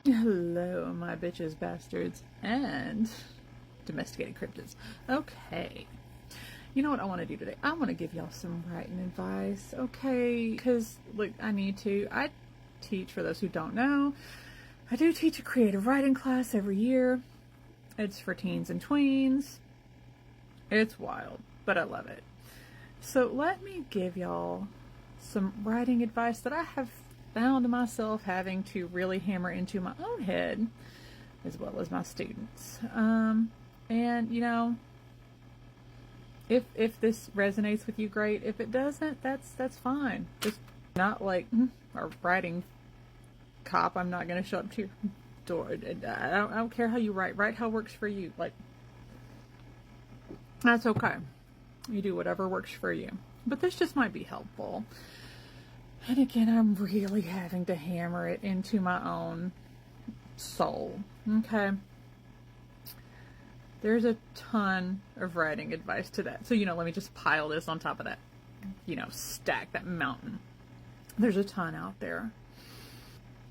Hello, my bitches, bastards, and domesticated cryptids. Okay. You know what I want to do today? I want to give y'all some writing advice, okay? Because, look, I need to. I teach, for those who don't know, I do teach a creative writing class every year. It's for teens and tweens. It's wild, but I love it. So let me give y'all some writing advice that I have found myself having to really hammer into my own head, as well as my students. And you know, if this resonates with you, great. If it doesn't, that's fine. Just not like a writing cop. I'm not gonna show up to your door. I don't care how you write. Write how it works for you. Like, that's okay. You do whatever works for you. But this just might be helpful. And again, I'm really having to hammer it into my own soul. Okay. There's a ton of writing advice to that. So, let me just pile this on top of that, stack that mountain. There's a ton out there.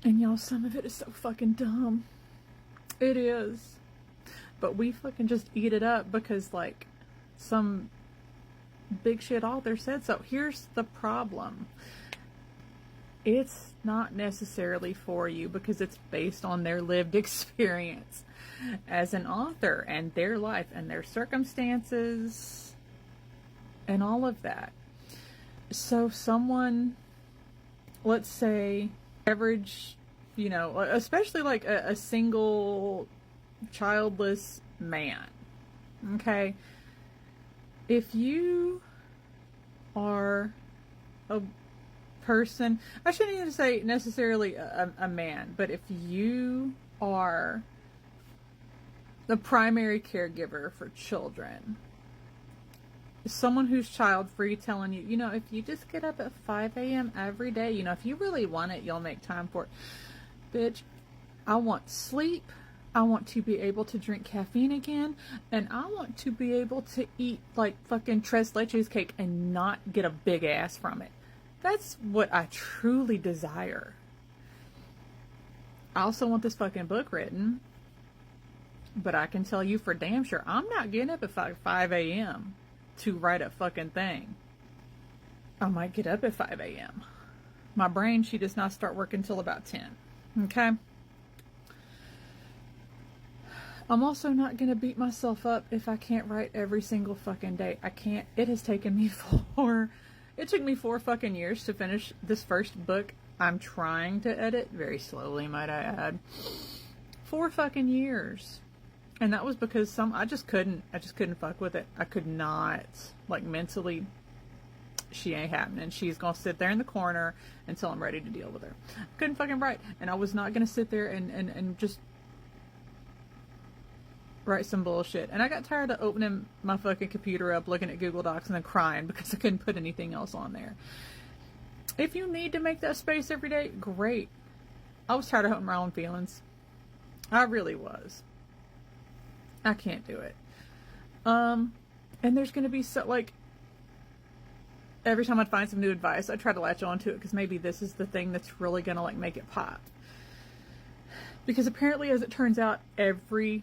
And y'all, some of it is so fucking dumb. It is. But we fucking just eat it up because, like, some big shit author said so. Here's the problem. It's not necessarily for you because it's based on their lived experience as an author and their life and their circumstances and all of that. So someone, let's say, average, especially like a single childless man, okay? If you are a person, I shouldn't even say necessarily a man, but if you are the primary caregiver for children, someone who's child free telling you, if you just get up at 5 a.m. every day, if you really want it, you'll make time for it. Bitch, I want sleep. I want to be able to drink caffeine again, and I want to be able to eat like fucking tres leches cake and not get a big ass from it. That's what I truly desire. I also want this fucking book written, but I can tell you for damn sure, I'm not getting up at 5 a.m. to write a fucking thing. I might get up at 5 a.m. My brain, she does not start working until about 10. Okay? I'm also not going to beat myself up if I can't write every single fucking day. I can't. It has taken me it took me 4 fucking years to finish this first book I'm trying to edit. Very slowly, might I add. 4 fucking years. And that was because I just couldn't fuck with it. I could not, like, mentally, she ain't happening. She's gonna sit there in the corner until I'm ready to deal with her. I couldn't fucking write. And I was not gonna sit there and just write some bullshit. And I got tired of opening my fucking computer up, looking at Google Docs, and then crying because I couldn't put anything else on there. If you need to make that space every day, great. I was tired of hurting my own feelings. I really was. I can't do it. And there's going to be every time I'd find some new advice, I'd try to latch onto it because maybe this is the thing that's really going to, like, make it pop. Because apparently, as it turns out, every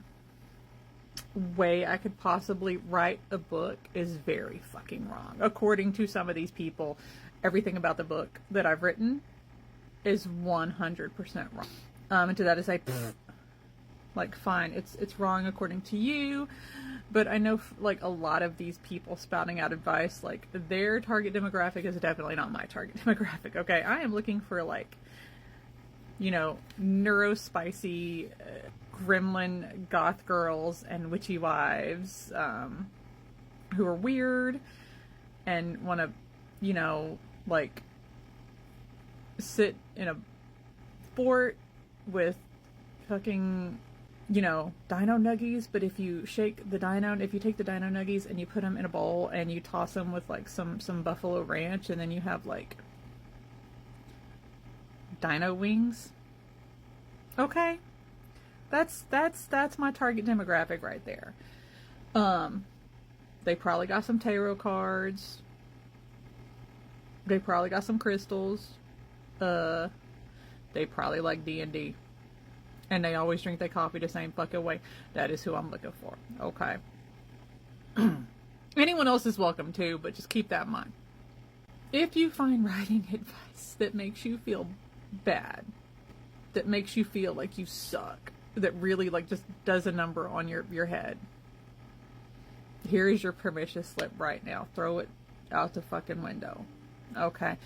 way I could possibly write a book is very fucking wrong. According to some of these people, everything about the book that I've written is 100% wrong. And to that I say, like, fine, it's wrong according to you, but I know, like, a lot of these people spouting out advice, like, their target demographic is definitely not my target demographic, okay? I am looking for, like, neurospicy, gremlin goth girls and witchy wives, who are weird and want to, like, sit in a fort with fucking, dino nuggies, but if you take the dino nuggies and you put them in a bowl and you toss them with, like, some buffalo ranch, and then you have, like, dino wings. Okay? That's my target demographic right there. They probably got some tarot cards. They probably got some crystals. They probably like D&D. and they always drink their coffee the same fucking way. That is who I'm looking for. Okay. Anyone else is welcome too, but just keep that in mind. If you find writing advice that makes you feel bad, that makes you feel like you suck, that really like just does a number on your head, here is your permission slip right now. Throw it out the fucking window. Okay?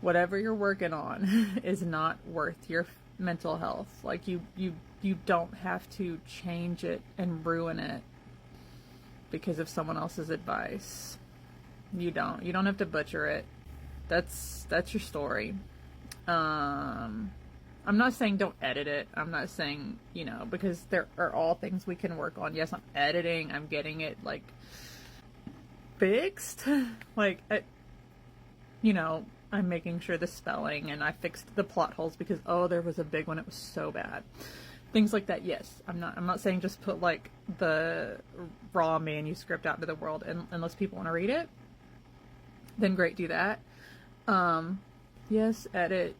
Whatever you're working on is not worth your mental health. Like you don't have to change it and ruin it because of someone else's advice. You don't have to butcher it. That's your story. I'm not saying don't edit it. I'm not saying, because there are all things we can work on. Yes, I'm editing. I'm getting it like fixed. Like, I'm making sure the spelling, and I fixed the plot holes because, there was a big one. It was so bad. Things like that. Yes. I'm not saying just put like the raw manuscript out into the world unless people want to read it. Then great, do that. Yes, edit.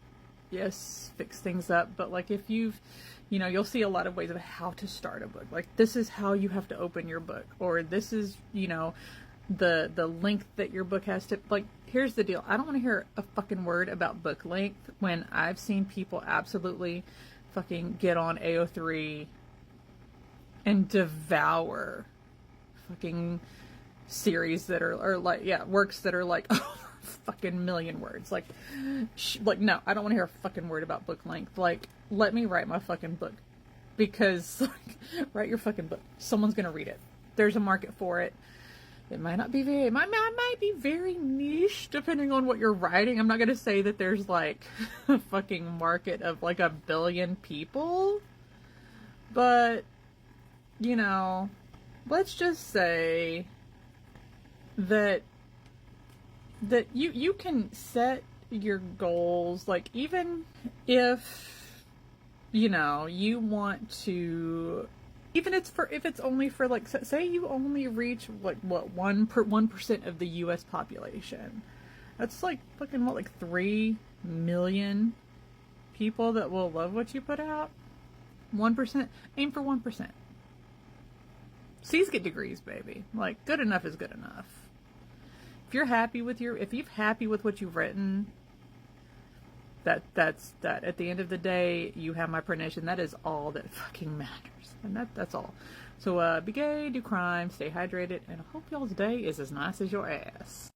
Yes, fix things up. But like if you've, you'll see a lot of ways of how to start a book. Like this is how you have to open your book, or this is, the length that your book has to, like, here's the deal. I don't want to hear a fucking word about book length when I've seen people absolutely fucking get on AO3 and devour fucking series that are like, works that are like over a fucking million words. Like, no, I don't want to hear a fucking word about book length. Like, let me write my fucking book. Because, like, write your fucking book. Someone's gonna read it. There's a market for it. It might not be very, might be very niche depending on what you're writing. I'm not going to say that there's like a fucking market of like 1 billion people. But, let's just say that you can set your goals, like even if, you want to, even if it's only for like, say you only reach what 1% of the U.S. population. That's like fucking like 3 million people that will love what you put out. 1%. Aim for 1%. C's get degrees, baby. Like, good enough is good enough. If you're happy with what you've written, that's at the end of the day, you have my permission. That is all that fucking matters. And that's all. So be gay, do crime, stay hydrated, and I hope y'all's day is as nice as your ass.